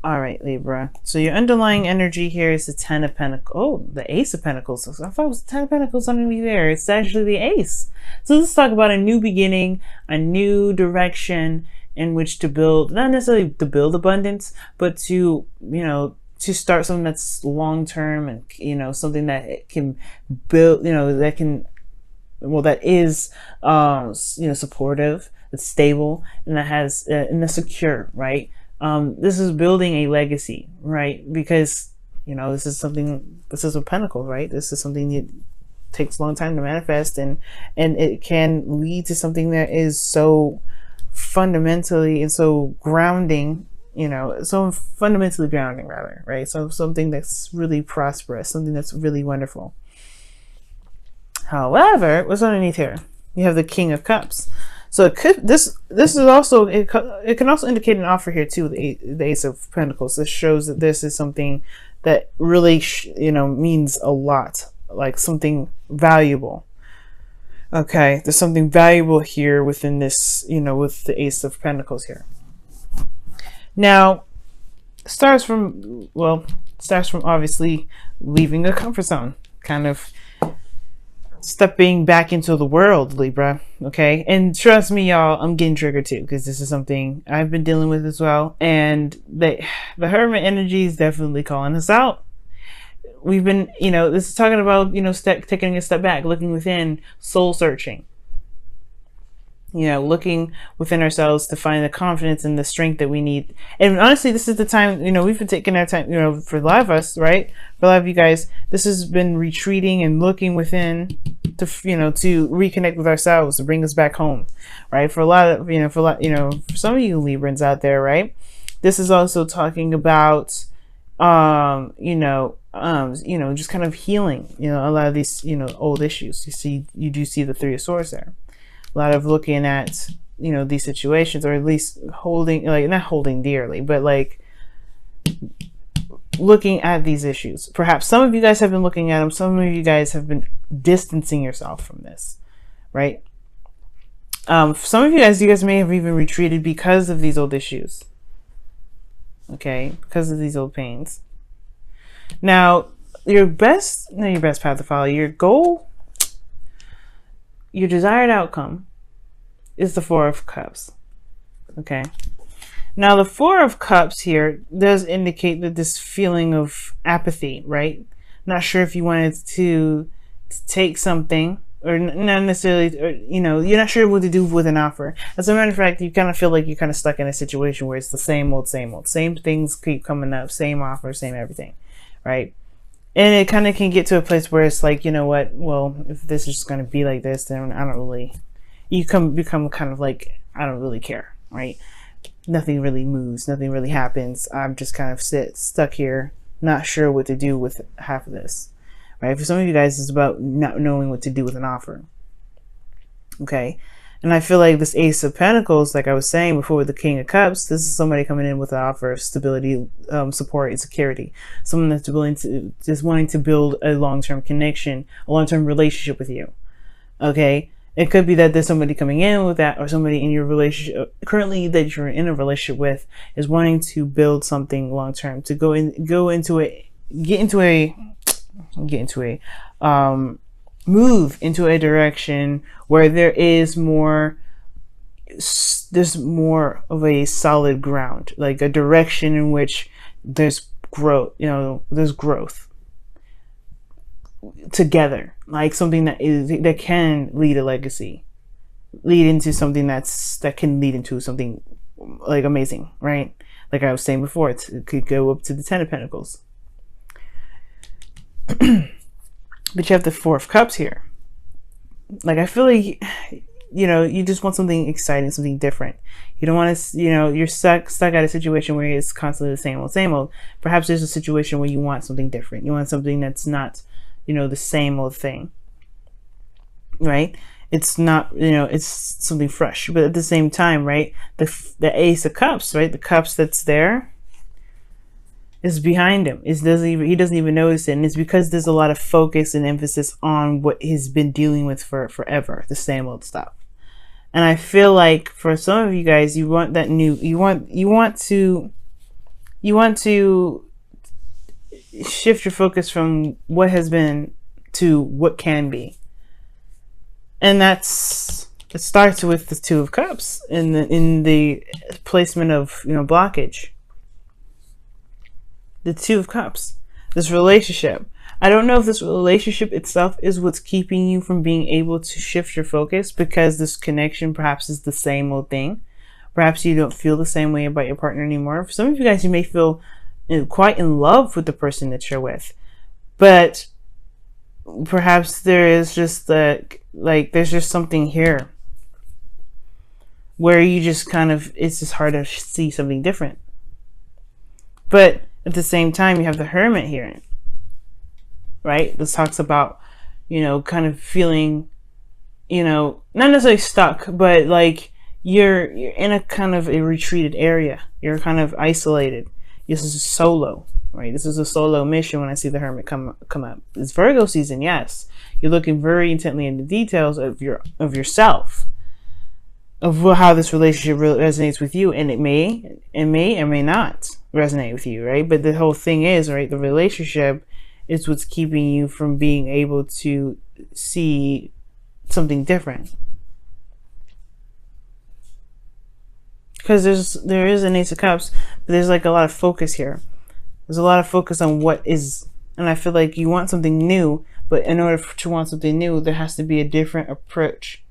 All right, Libra. So your underlying energy here is the Ten of Pentacles. Oh, the Ace of Pentacles. I thought it was the Ten of Pentacles underneath there. It's actually the Ace. So let's talk about a new beginning, a new direction in which to build, not necessarily to build abundance, but to, to start something that's long term and, something that can build, that can, well, that is, supportive, that's stable, and that has, and that's secure, right? This is building a legacy, right? Because, this is a pentacle, right? This is something that takes a long time to manifest, and it can lead to something that is so fundamentally and so grounding, so fundamentally grounding rather, right? So something that's really prosperous, something that's really wonderful. However, what's underneath here? You have the King of Cups. So it could, this is also, it can also indicate an offer here too, the Ace of Pentacles. This shows that this is something that really means a lot, like something valuable. Okay, there's something valuable here within this, with the Ace of Pentacles here. Now, starts from obviously leaving a comfort zone, kind of stepping back into the world, Libra. Okay, and trust me, y'all, I'm getting triggered too, because this is something I've been dealing with as well. And the Hermit energy is definitely calling us out. We've been, this is talking about, taking a step back, looking within, soul searching. Looking within ourselves to find the confidence and the strength that we need. And honestly, this is the time, we've been taking our time, for a lot of us, right? For a lot of you guys, this has been retreating and looking within to, to reconnect with ourselves, to bring us back home, right? For a lot of, for some of you Librans out there, right? This is also talking about, just kind of healing, a lot of these, old issues. You do see the Three of Swords there. A lot of looking at, these situations, or at least holding, like, not holding dearly, but like looking at these issues. Perhaps some of you guys have been looking at them. Some of you guys have been distancing yourself from this, right? Some of you guys may have even retreated because of these old issues. Okay, because of these old pains. Now, your best path to follow, your goal, your desired outcome is the Four of Cups. Okay. Now, the Four of Cups here does indicate that this feeling of apathy, right? Not sure if you wanted to take something, or not necessarily, or, you're not sure what to do with an offer. As a matter of fact, you kind of feel like you're kind of stuck in a situation where it's the same old, same things keep coming up, same offer, same everything, right? And it kind of can get to a place where it's like, you know what, well, if this is just going to be like this, then I don't really, become kind of like, I don't really care, right? Nothing really moves, nothing really happens. I'm just kind of stuck here, not sure what to do with half of this, right? For some of you guys, it's about not knowing what to do with an offer, okay? And I feel like this Ace of Pentacles, like I was saying before with the King of Cups, this is somebody coming in with an offer of stability, support, and security. Someone that's willing to, just wanting to build a long-term connection, a long-term relationship with you. Okay? It could be that there's somebody coming in with that, or somebody in your relationship, currently that you're in a relationship with, is wanting to build something long-term, to move into a direction where there's more of a solid ground, like a direction in which there's growth, there's growth together, like something that can lead a legacy, lead into something that can lead into something like amazing, right? Like I was saying before, it could go up to the Ten of Pentacles. But you have the Four of Cups here. Like, I feel like, you just want something exciting, something different. You don't want to, you're stuck at a situation where it's constantly the same old. Perhaps there's a situation where you want something different. You want something that's not, the same old thing, right? It's not, it's something fresh. But at the same time, right, the Ace of Cups, right, the cups that's there, is behind him. He doesn't even notice it, and it's because there's a lot of focus and emphasis on what he's been dealing with for forever, the same old stuff. And I feel like for some of you guys, you want that new, you want to you want to shift your focus from what has been to what can be. And it starts with the Two of Cups in the placement of, blockage. The Two of Cups, this relationship. I don't know if this relationship itself is what's keeping you from being able to shift your focus, because this connection perhaps is the same old thing. Perhaps you don't feel the same way about your partner anymore. For some of you guys, you may feel quite in love with the person that you're with, but perhaps there is just there's just something here where you just it's just hard to see something different. But at the same time, you have the Hermit here, right? This talks about, kind of feeling, not necessarily stuck, but like you're in a kind of a retreated area. You're kind of isolated. This is solo, right? This is a solo mission when I see the Hermit come up. It's Virgo season, yes. You're looking very intently into details of yourself, of how this relationship really resonates with you, and it may or may not resonate with you, right? But the whole thing is, right, the relationship is what's keeping you from being able to see something different. Because there is an Ace of Cups, but there's like a lot of focus here. There's a lot of focus on what is, and I feel like you want something new, but in order to want something new, there has to be a different approach.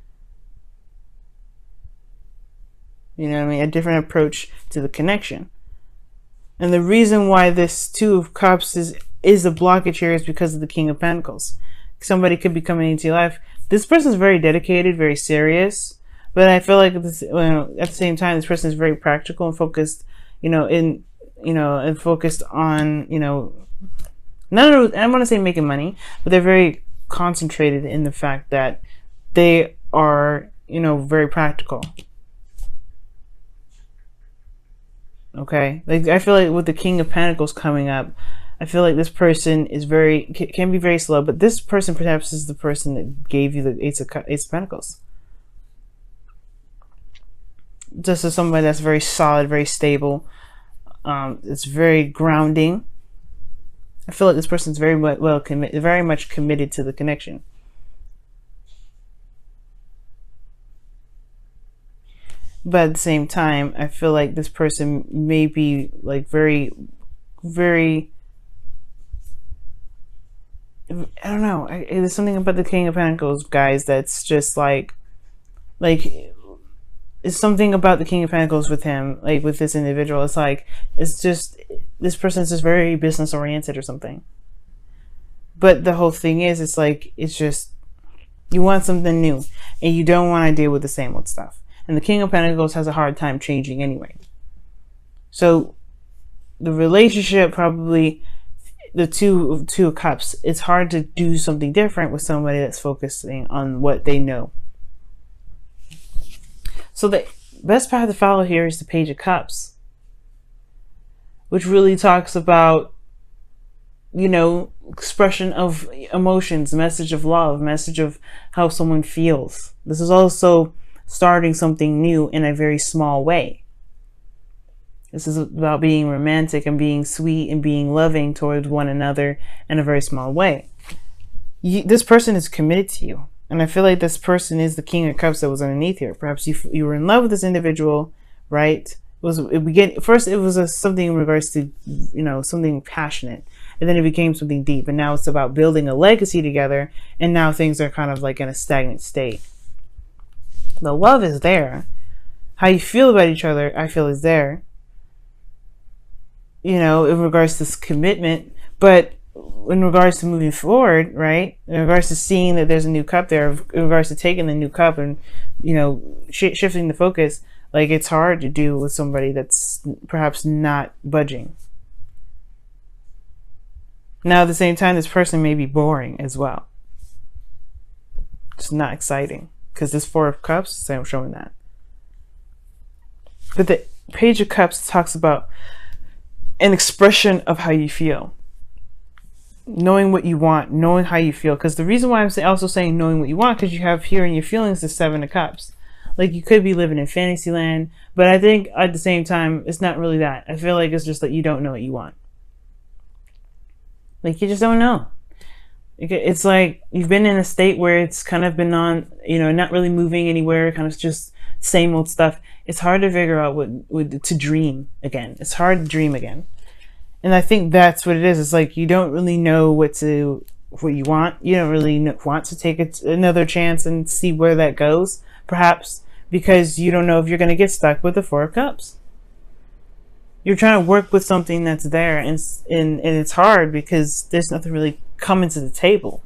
You know what I mean? A different approach to the connection. And the reason why this Two of Cups is a blockage here is because of the King of Pentacles. Somebody could be coming into your life. This person is very dedicated, very serious. But I feel like at the same time, this person is very practical and focused, and focused on, I want to say making money, but they're very concentrated in the fact that they are, very practical. Okay, like I feel like with the King of Pentacles coming up, I feel like this person is can be very slow, but this person perhaps is the person that gave you the Ace of Pentacles. Just as somebody that's very solid, very stable. It's very grounding. I feel like this person's very much committed to the connection. But at the same time, I feel like this person may be like very, very, I don't know. There's something about the King of Pentacles, guys, that's just like it's something about the King of Pentacles with him, like with this individual. It's just this person's just very business oriented or something. But the whole thing is, it's just you want something new, and you don't want to deal with the same old stuff. And the King of Pentacles has a hard time changing anyway. So the relationship, probably the two of Cups, it's hard to do something different with somebody that's focusing on what they know. So the best path to follow here is the Page of Cups, which really talks about, expression of emotions, message of love, message of how someone feels. This is also starting something new in a very small way. This is about being romantic and being sweet and being loving towards one another in a very small way. This person is committed to you. And I feel like this person is the King of Cups that was underneath here. Perhaps you were in love with this individual, right? First it was something in regards to, something passionate. And then it became something deep. And now it's about building a legacy together. And now things are kind of like in a stagnant state. The love is there. How you feel about each other, I feel, is there. In regards to this commitment. But in regards to moving forward, right? In regards to seeing that there's a new cup there, in regards to taking the new cup and, shifting the focus, like it's hard to do with somebody that's perhaps not budging. Now, at the same time, this person may be boring as well. It's not exciting because this Four of Cups, so I'm showing that. But the Page of Cups talks about an expression of how you feel. Knowing what you want, knowing how you feel. Because the reason why I'm also saying knowing what you want, because you have here in your feelings the Seven of Cups. like you could be living in fantasy land, but I think at the same time, it's not really that. I feel like it's just that you don't know what you want. Like, you just don't know. It's like you've been in a state where it's kind of been on, not really moving anywhere, kind of just same old stuff. It's hard to figure out what to dream again. It's hard to dream again. And I think that's what it is. It's like you don't really know what you want. You don't really want to take another chance and see where that goes, perhaps because you don't know if you're going to get stuck with the Four of Cups. You're trying to work with something that's there, and it's hard because there's nothing really coming to the table.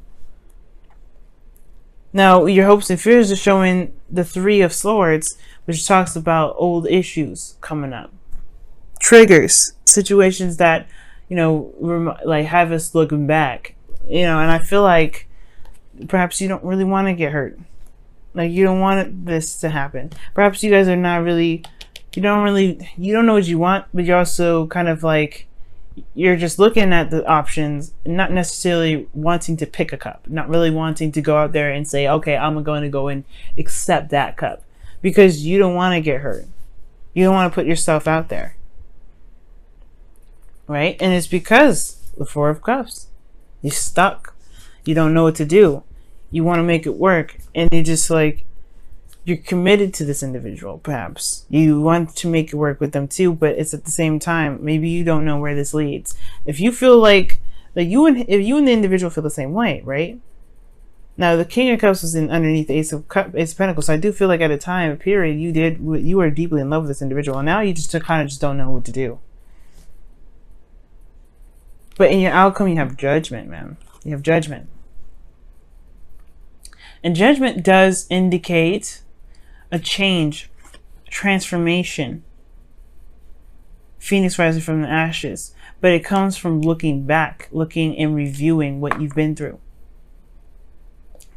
Now, your hopes and fears are showing the Three of Swords, which talks about old issues coming up. Triggers, situations that, like have us looking back. And I feel like perhaps you don't really want to get hurt. Like, you don't want this to happen. Perhaps you guys are not really... You don't know what you want, but you're also kind of like, you're just looking at the options, not necessarily wanting to pick a cup, not really wanting to go out there and say, okay, I'm going to go and accept that cup, because you don't want to get hurt. You don't want to put yourself out there. Right? And it's because the Four of Cups. You're stuck. You don't know what to do. You want to make it work. And you're just like, you're committed to this individual, perhaps. You want to make it work with them too, but it's at the same time, maybe you don't know where this leads. If you feel like if you and the individual feel the same way, right? Now, the King of Cups was underneath the Ace of Pentacles, so I do feel like at a time, a period, you were deeply in love with this individual, and now you just kind of just don't know what to do. But in your outcome, you have judgment, man. You have judgment. And judgment does indicate a change, transformation, phoenix rising from the ashes, but it comes from looking back, looking and reviewing what you've been through,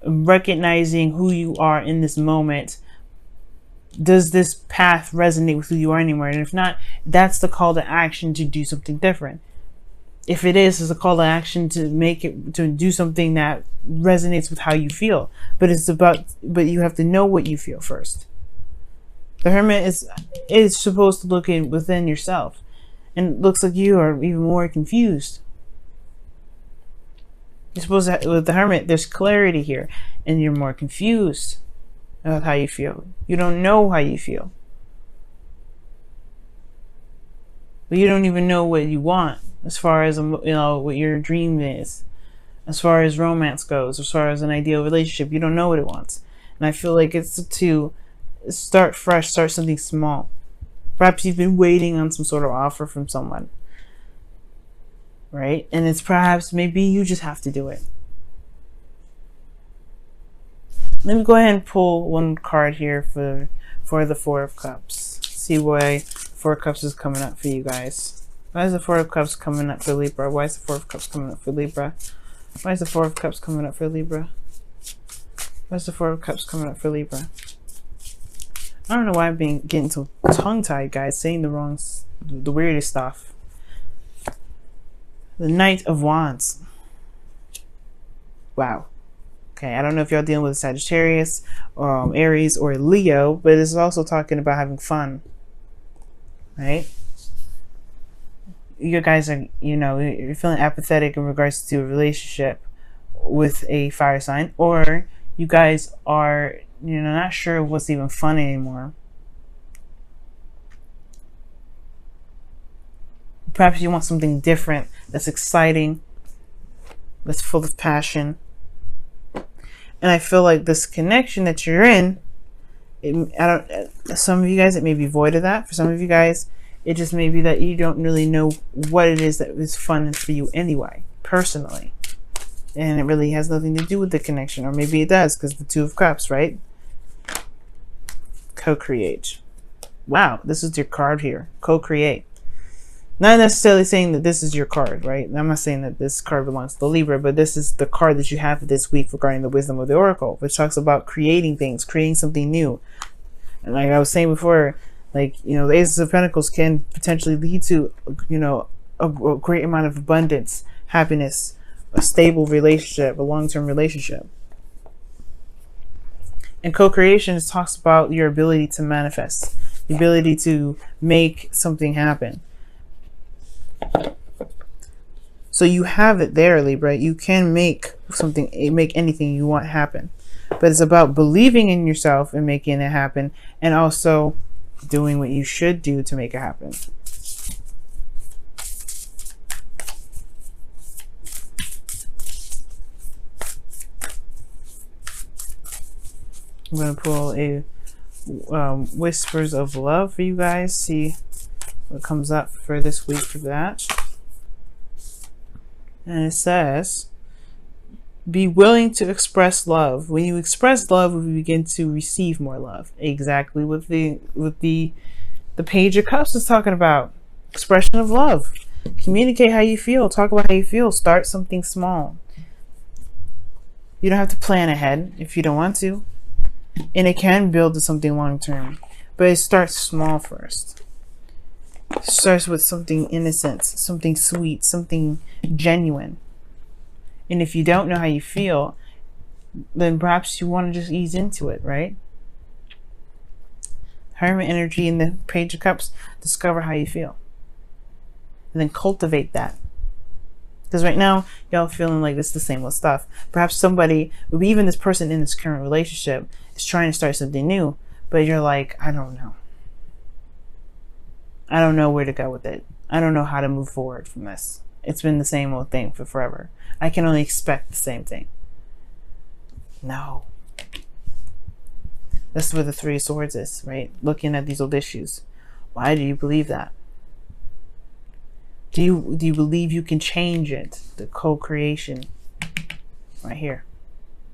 recognizing who you are in this moment. Does this path resonate with who you are anymore? And if not, that's the call to action to do something different. If it is a call to action to do something that resonates with how you feel. But you have to know what you feel first. The Hermit is supposed to look within yourself. And it looks like you are even more confused. You're supposed to, with the Hermit, there's clarity here. And you're more confused about how you feel. You don't know how you feel. But you don't even know what you want. As far as what your dream is, as far as romance goes, as far as an ideal relationship, you don't know what it wants. And I feel like it's to start fresh, start something small. Perhaps you've been waiting on some sort of offer from someone, right? And it's perhaps maybe you just have to do it. Let me go ahead and pull one card here for the Four of Cups. See why Four of Cups is coming up for you guys. Why is the Four of Cups coming up for Libra? Why is the Four of Cups coming up for Libra? Why is the Four of Cups coming up for Libra? Why is the Four of Cups coming up for Libra? I don't know why I'm getting so tongue-tied, guys, saying the weirdest stuff. The Knight of Wands. Wow. Okay, I don't know if y'all dealing with Sagittarius, Aries, or Leo, but it's also talking about having fun, right? You guys are, you're feeling apathetic in regards to a relationship with a fire sign, or you guys are, not sure what's even fun anymore. Perhaps you want something different, that's exciting, that's full of passion. And I feel like this connection that you're in, some of you guys, it may be void of that. For some of you guys, it just may be that you don't really know what it is that is fun for you anyway, personally. And it really has nothing to do with the connection. Or maybe it does, because the Two of Cups, right? Co-create. Wow, this is your card here. Co-create. Not necessarily saying that this is your card, right? I'm not saying that this card belongs to the Libra, but this is the card that you have this week regarding the wisdom of the Oracle, which talks about creating things, creating something new. And like I was saying before, like, the Ace of Pentacles can potentially lead to, a great amount of abundance, happiness, a stable relationship, a long-term relationship. And co-creation talks about your ability to manifest, the ability to make something happen. So you have it there, Libra. You can make something, make anything you want happen. But it's about believing in yourself and making it happen, and also doing what you should do to make it happen. I'm going to pull a Whispers of Love for you guys. See what comes up for this week for that. And it says, be willing to express love. When you express love, we begin to receive more love. Exactly what the Page of Cups is talking about. Expression of love. Communicate how you feel. Talk about how you feel. Start something small. You don't have to plan ahead if you don't want to. And it can build to something long term. But it starts small first. It starts with something innocent, something sweet, something genuine. And if you don't know how you feel, then perhaps you want to just ease into it, right? Hermit energy in the Page of Cups, discover how you feel. And then cultivate that. Because right now, y'all feeling like it's the same old stuff. Perhaps somebody, even this person in this current relationship, is trying to start something new. But you're like, I don't know. I don't know where to go with it. I don't know how to move forward from this. It's been the same old thing for forever. I can only expect the same thing. No. That's where the Three of Swords is, right? Looking at these old issues. Why do you believe that? Do you believe you can change it? The co-creation right here.